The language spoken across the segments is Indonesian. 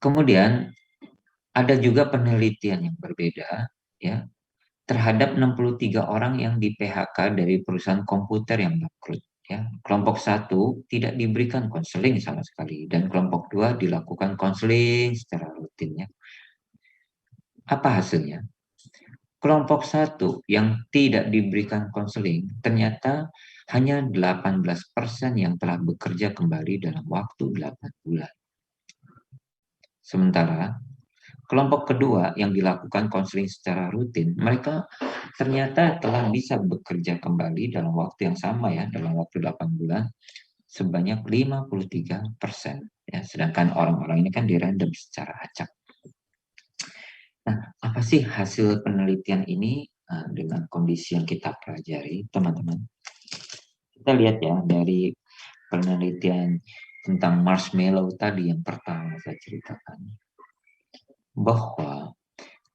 Kemudian ada juga penelitian yang berbeda ya terhadap 63 orang yang di PHK dari perusahaan komputer yang bangkrut. Ya, kelompok satu tidak diberikan konseling sama sekali dan kelompok dua dilakukan konseling secara rutin. Ya. Apa hasilnya? Kelompok satu yang tidak diberikan konseling ternyata hanya 18% yang telah bekerja kembali dalam waktu 8 bulan. Sementara kelompok kedua yang dilakukan konseling secara rutin, mereka ternyata telah bisa bekerja kembali dalam waktu yang sama ya, dalam waktu 8 bulan sebanyak 53%. Ya, sedangkan orang-orang ini kan dirandom secara acak. Nah, apa sih hasil penelitian ini dengan kondisi yang kita pelajari, teman-teman? Kita lihat ya dari penelitian tentang marshmallow tadi yang pertama saya ceritakan, bahwa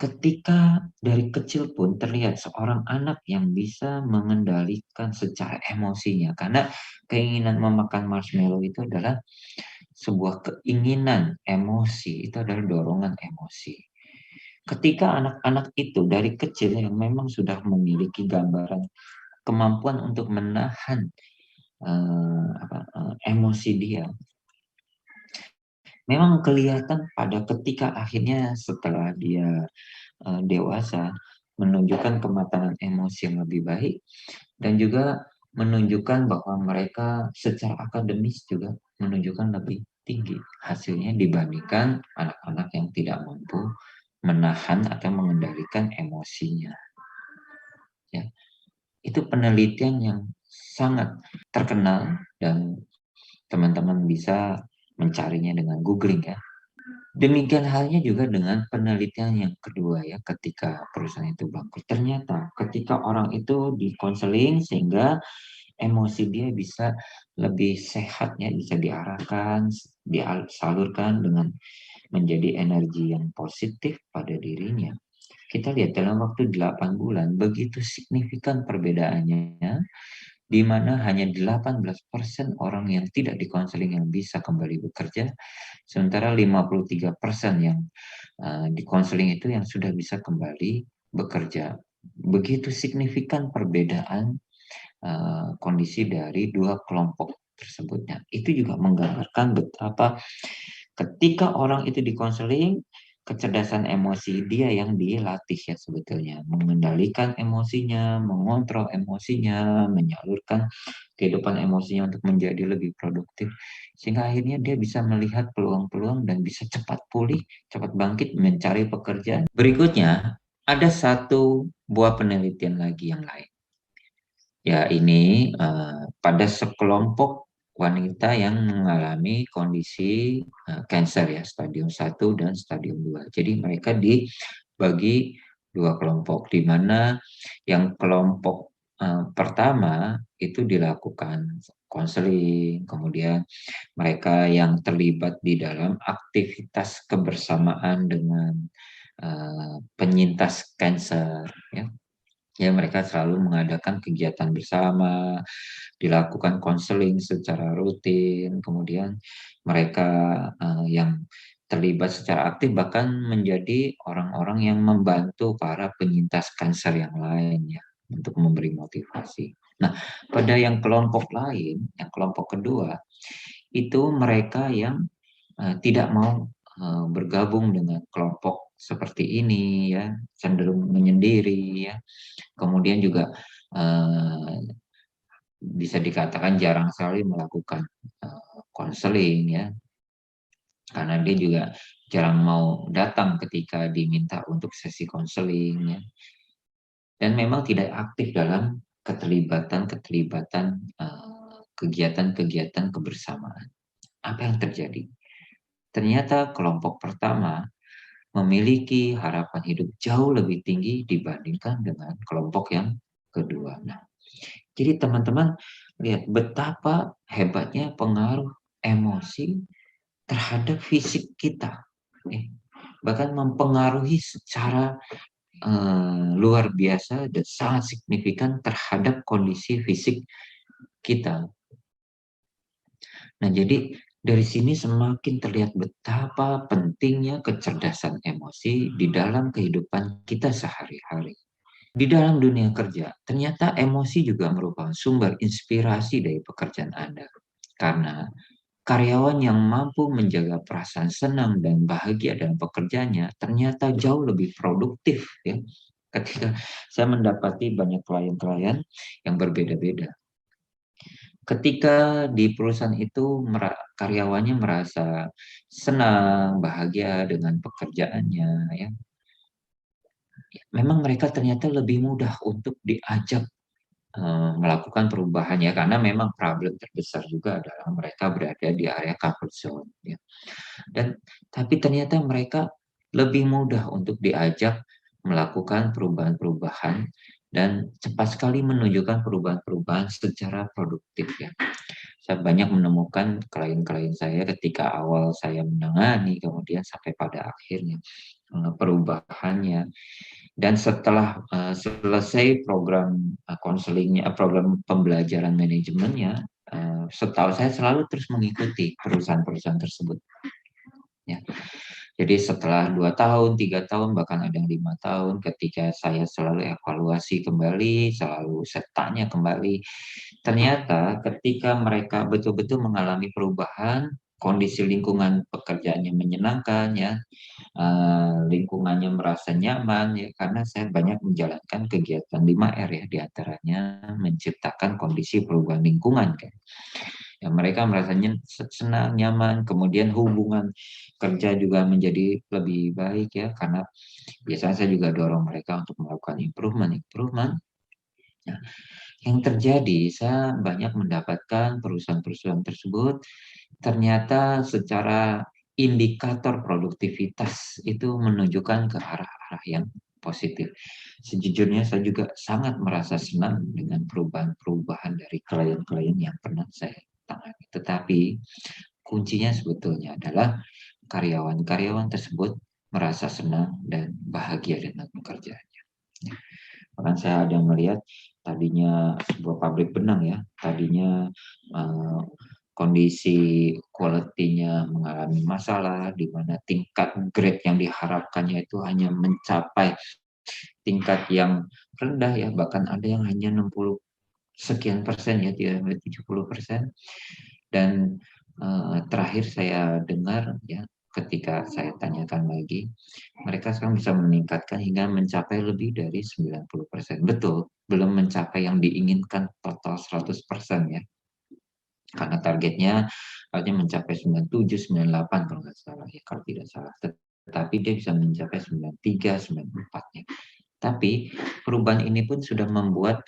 ketika dari kecil pun terlihat seorang anak yang bisa mengendalikan secara emosinya, karena keinginan memakan marshmallow itu adalah sebuah keinginan emosi, itu adalah dorongan emosi. Ketika anak-anak itu dari kecil yang memang sudah memiliki gambaran kemampuan untuk menahan emosi dia, memang kelihatan pada ketika akhirnya setelah dia dewasa menunjukkan kematangan emosi yang lebih baik dan juga menunjukkan bahwa mereka secara akademis juga menunjukkan lebih tinggi hasilnya dibandingkan anak-anak yang tidak mampu menahan atau mengendalikan emosinya. Ya, itu penelitian yang sangat terkenal dan teman-teman bisa mencarinya dengan googling ya. Demikian halnya juga dengan penelitian yang kedua ya, ketika perusahaan itu bangkrut. Ternyata ketika orang itu dikonseling sehingga emosi dia bisa lebih sehat ya, bisa diarahkan, disalurkan dengan menjadi energi yang positif pada dirinya. Kita lihat dalam waktu 8 bulan begitu signifikan perbedaannya, di mana hanya 18% orang yang tidak dikonseling yang bisa kembali bekerja, sementara 53% yang dikonseling itu yang sudah bisa kembali bekerja. Begitu signifikan perbedaan kondisi dari dua kelompok tersebutnya. Itu juga menggambarkan betapa ketika orang itu dikonseling, kecerdasan emosi dia yang dilatih ya sebetulnya. Mengendalikan emosinya, mengontrol emosinya, menyalurkan kehidupan emosinya untuk menjadi lebih produktif. Sehingga akhirnya dia bisa melihat peluang-peluang dan bisa cepat pulih, cepat bangkit, mencari pekerjaan. Berikutnya, ada satu buah penelitian lagi yang lain. Ya, ini pada sekelompok wanita yang mengalami kondisi kanker ya, stadium 1 dan stadium 2. Jadi mereka dibagi dua kelompok, di mana yang kelompok pertama itu dilakukan konseling, kemudian mereka yang terlibat di dalam aktivitas kebersamaan dengan penyintas kanker ya. Ya, mereka selalu mengadakan kegiatan bersama, dilakukan konseling secara rutin, kemudian mereka yang terlibat secara aktif bahkan menjadi orang-orang yang membantu para penyintas kanker yang lain ya, untuk memberi motivasi. Nah, pada yang kelompok lain, yang kelompok kedua, itu mereka yang tidak mau bergabung dengan kelompok seperti ini ya, cenderung menyendiri ya. Kemudian juga bisa dikatakan jarang sekali melakukan konseling ya, karena dia juga jarang mau datang ketika diminta untuk sesi konseling ya, dan memang tidak aktif dalam keterlibatan kegiatan-kegiatan kebersamaan. Apa yang terjadi? Ternyata kelompok pertama memiliki harapan hidup jauh lebih tinggi dibandingkan dengan kelompok yang kedua. Nah, jadi teman-teman lihat betapa hebatnya pengaruh emosi terhadap fisik kita. Bahkan mempengaruhi secara luar biasa dan sangat signifikan terhadap kondisi fisik kita. Nah, jadi Dari sini semakin terlihat betapa pentingnya kecerdasan emosi di dalam kehidupan kita sehari-hari. Di dalam dunia kerja, ternyata emosi juga merupakan sumber inspirasi dari pekerjaan Anda. Karena karyawan yang mampu menjaga perasaan senang dan bahagia dalam pekerjaannya ternyata jauh lebih produktif ya. Ketika saya mendapati banyak klien-klien yang berbeda-beda. Ketika di perusahaan itu karyawannya merasa senang, bahagia dengan pekerjaannya ya. Memang mereka ternyata lebih mudah untuk diajak melakukan perubahan ya, karena memang problem terbesar juga adalah mereka berada di area comfort zone ya. Dan tapi ternyata mereka lebih mudah untuk diajak melakukan perubahan-perubahan dan cepat sekali menunjukkan perubahan-perubahan secara produktif ya. Saya banyak menemukan klien-klien saya ketika awal saya menangani, kemudian sampai pada akhirnya perubahannya. Dan setelah selesai program konselingnya, program pembelajaran manajemennya, setahu saya selalu terus mengikuti perusahaan-perusahaan tersebut. Ya. Jadi setelah 2 tahun, 3 tahun, bahkan ada yang 5 tahun, ketika saya selalu evaluasi kembali, selalu saya tanya kembali, ternyata ketika mereka betul-betul mengalami perubahan, kondisi lingkungan pekerjaannya menyenangkan, ya, lingkungannya merasa nyaman, ya, karena saya banyak menjalankan kegiatan 5R ya, diantaranya menciptakan kondisi perubahan lingkungan kan. Ya, mereka merasa senang, nyaman, kemudian hubungan kerja juga menjadi lebih baik ya, karena biasanya saya juga dorong mereka untuk melakukan improvement. Nah, yang terjadi saya banyak mendapatkan perusahaan-perusahaan tersebut ternyata secara indikator produktivitas itu menunjukkan ke arah-arah yang positif. Sejujurnya saya juga sangat merasa senang dengan perubahan-perubahan dari klien-klien yang pernah saya tangani. Tetapi kuncinya sebetulnya adalah karyawan-karyawan tersebut merasa senang dan bahagia dengan pekerjaannya. Bahkan saya ada melihat tadinya sebuah pabrik benang ya, tadinya uh, kondisi quality-nya mengalami masalah, di mana tingkat grade yang diharapkannya itu hanya mencapai tingkat yang rendah ya, bahkan ada yang hanya 60 sekian persen ya, tidak sampai 70%. Dan terakhir saya dengar ya, ketika saya tanyakan lagi, mereka sekarang bisa meningkatkan hingga mencapai lebih dari 90%. Betul, belum mencapai yang diinginkan total 100% ya. Karena targetnya harusnya mencapai 97, 98 kalau nggak salah ya, kalau tidak salah. Tetapi dia bisa mencapai 93, 94 ya. Tapi perubahan ini pun sudah membuat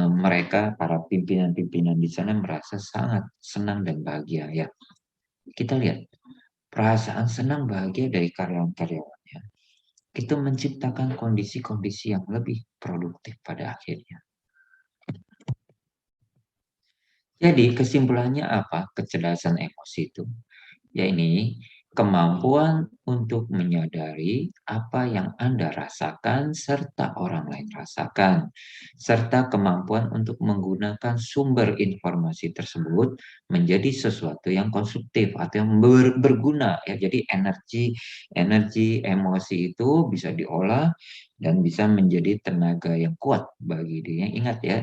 mereka, para pimpinan-pimpinan di sana merasa sangat senang dan bahagia ya. Kita lihat perasaan senang bahagia dari karyawan-karyawannya itu menciptakan kondisi-kondisi yang lebih produktif pada akhirnya. Jadi kesimpulannya apa? Kecerdasan emosi itu, ya ini kemampuan untuk menyadari apa yang Anda rasakan serta orang lain rasakan, serta kemampuan untuk menggunakan sumber informasi tersebut menjadi sesuatu yang konstruktif atau yang berguna ya. Jadi energi emosi itu bisa diolah dan bisa menjadi tenaga yang kuat bagi dirinya. Ingat ya,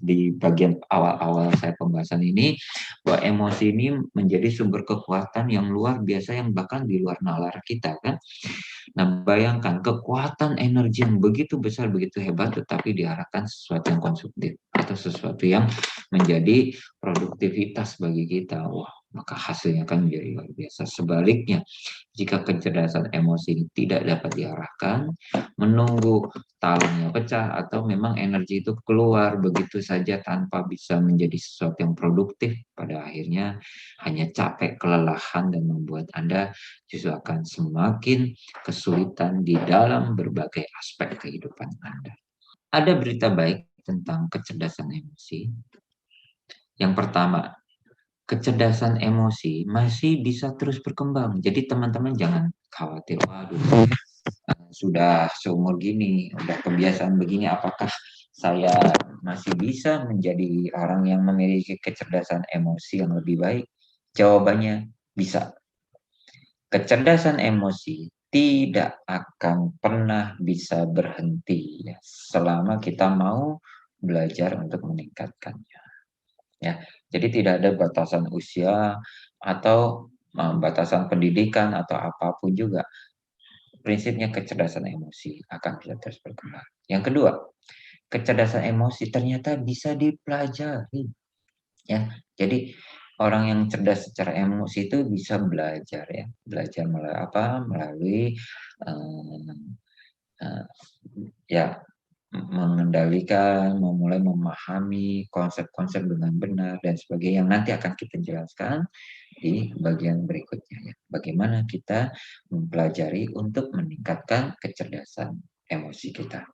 di bagian awal-awal saya pembahasan ini, bahwa emosi ini menjadi sumber kekuatan yang luar biasa yang bahkan di luar nalar kita kan. Nah, bayangkan kekuatan energi yang begitu besar, begitu hebat, tetapi diarahkan sesuatu yang konstruktif atau sesuatu yang menjadi produktivitas bagi kita. Wah, maka hasilnya kan menjadi luar biasa. Sebaliknya, jika kecerdasan emosi ini tidak dapat diarahkan, menunggu talangnya pecah atau memang energi itu keluar begitu saja tanpa bisa menjadi sesuatu yang produktif, pada akhirnya hanya capek, kelelahan, dan membuat Anda justru akan semakin kesulitan di dalam berbagai aspek kehidupan Anda. Ada berita baik tentang kecerdasan emosi. Yang pertama, kecerdasan emosi masih bisa terus berkembang. Jadi teman-teman jangan khawatir, waduh, sudah seumur gini, udah kebiasaan begini, apakah saya masih bisa menjadi orang yang memiliki kecerdasan emosi yang lebih baik? Jawabannya bisa. Kecerdasan emosi tidak akan pernah bisa berhenti ya, selama kita mau belajar untuk meningkatkannya. Ya, jadi tidak ada batasan usia atau batasan pendidikan atau apapun juga. Prinsipnya kecerdasan emosi akan bisa terus berkembang. Yang kedua, kecerdasan emosi ternyata bisa dipelajari. Ya, jadi orang yang cerdas secara emosi itu bisa belajar ya, belajar melalui apa? Melalui eee eee, ya mengendalikan, memulai memahami konsep-konsep dengan benar dan sebagainya yang nanti akan kita jelaskan di bagian berikutnya ya. Bagaimana kita mempelajari untuk meningkatkan kecerdasan emosi kita.